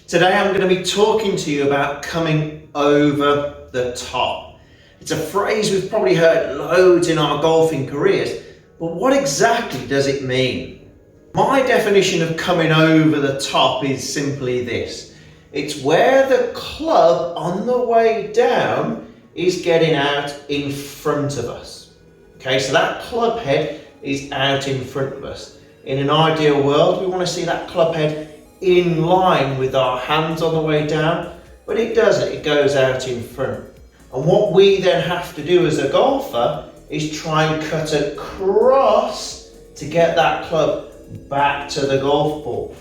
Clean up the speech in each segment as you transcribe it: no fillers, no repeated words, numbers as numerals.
Today I'm going to be talking to you about coming over the top. It's a phrase we've probably heard loads in our golfing careers, but what exactly does it mean? My definition of coming over the top is simply this. It's where the club on the way down is getting out in front of us. Okay, so that club head is out in front of us. In an ideal world, we want to see that club head in line with our hands on the way down, but it doesn't, it goes out in front. And what we then have to do as a golfer is try and cut across to get that club back to the golf ball.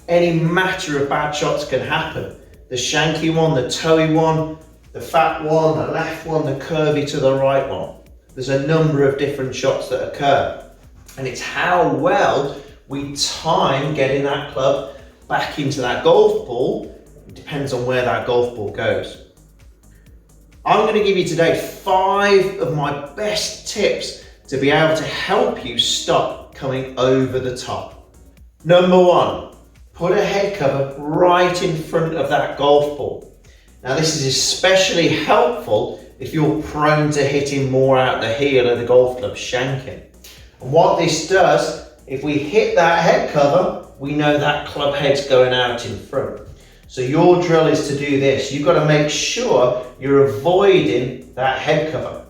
Any matter of bad shots can happen. The shanky one, the toey one, the fat one, the left one, the curvy to the right one. There's a number of different shots that occur. And it's how well we time getting that club back into that golf ball. It depends on where that golf ball goes. I'm going to give you today 5 of my best tips to be able to help you stop coming over the top. Number 1, put a head cover right in front of that golf ball. Now this is especially helpful if you're prone to hitting more out the heel of the golf club shanking. And what this does, if we hit that head cover, we know that club head's going out in front. So your drill is to do this. You've got to make sure you're avoiding that head cover.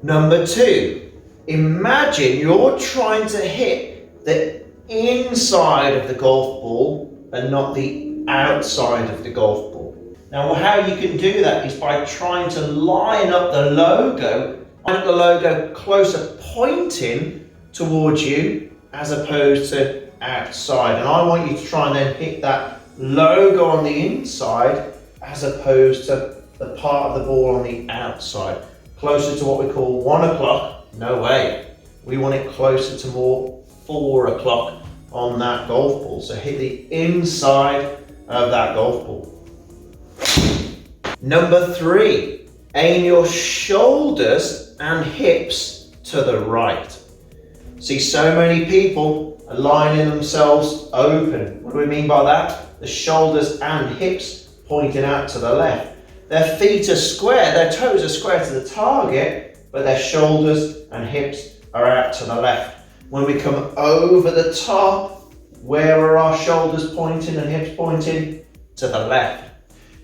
Number 2, imagine you're trying to hit the inside of the golf ball and not the outside of the golf ball. Now how you can do that is by trying to line up the logo closer pointing towards you as opposed to outside. And I want you to try and then hit that logo on the inside as opposed to the part of the ball on the outside. Closer to what we call 1 o'clock, no way. We want it closer to more 4 o'clock on that golf ball. So hit the inside of that golf ball. Number 3, aim your shoulders and hips to the right. See, so many people are lining themselves open. What do we mean by that? The shoulders and hips pointing out to the left. Their feet are square, their toes are square to the target, but their shoulders and hips are out to the left. When we come over the top, where are our shoulders pointing and hips pointing? To the left.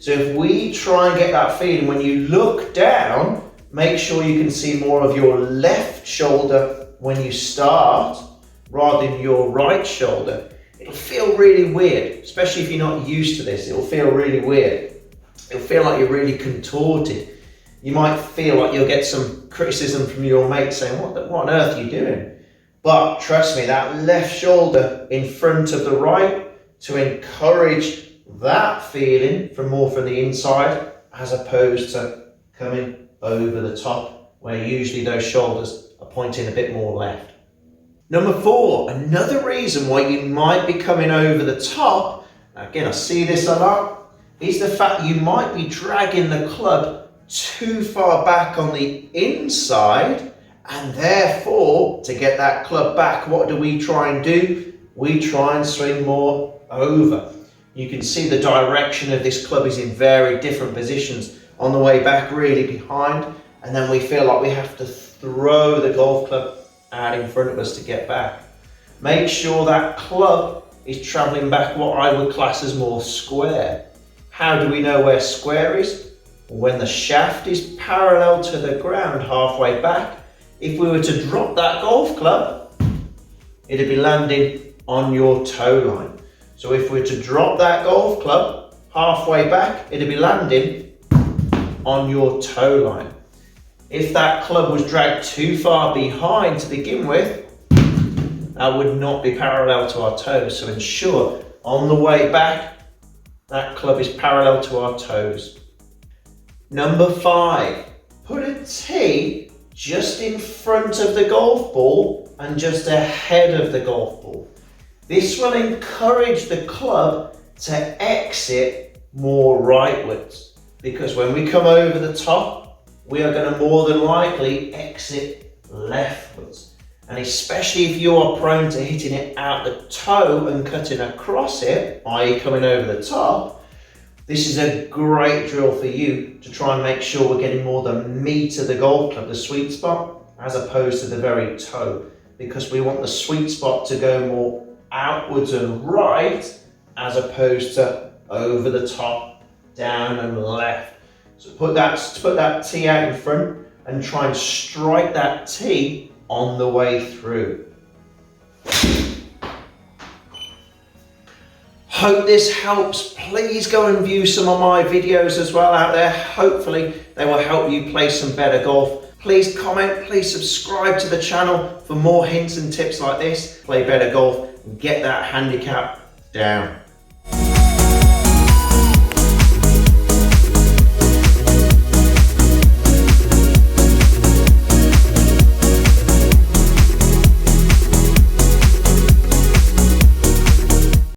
So if we try and get that feeling, when you look down, make sure you can see more of your left shoulder when you start, rather than your right shoulder. It'll feel really weird, especially if you're not used to this. It'll feel really weird. It'll feel like you're really contorted. You might feel like you'll get some criticism from your mates saying, what on earth are you doing? But trust me, that left shoulder in front of the right to encourage that feeling more from the inside as opposed to coming over the top, where usually those shoulders are pointing a bit more left. Number 4, another reason why you might be coming over the top, again I see this a lot, is the fact you might be dragging the club too far back on the inside, and therefore to get that club back, what do? We try and swing more over. You can see the direction of this club is in very different positions. On the way back, really behind, and then we feel like we have to throw the golf club out in front of us to get back. Make sure that club is traveling back what I would class as more square. How do we know where square is? When the shaft is parallel to the ground halfway back, if we were to drop that golf club, it'd be landing on your toe line. So if we were to drop that golf club halfway back, it'd be landing on your toe line. If that club was dragged too far behind to begin with, that would not be parallel to our toes. So ensure on the way back, that club is parallel to our toes. Number 5, put a tee just in front of the golf ball and just ahead of the golf ball. This will encourage the club to exit more rightwards, because when we come over the top, we are going to more than likely exit leftwards. And especially if you are prone to hitting it out the toe and cutting across it, i.e. coming over the top, this is a great drill for you to try and make sure we're getting more the meat of the golf club, the sweet spot, as opposed to the very toe, because we want the sweet spot to go more outwards and right, as opposed to over the top, down and left. So put that tee out in front and try and strike that tee on the way through. Hope this helps. Please go and view some of my videos as well out there. Hopefully they will help you play some better golf. Please comment, please subscribe to the channel for more hints and tips like this. Play better golf and get that handicap down.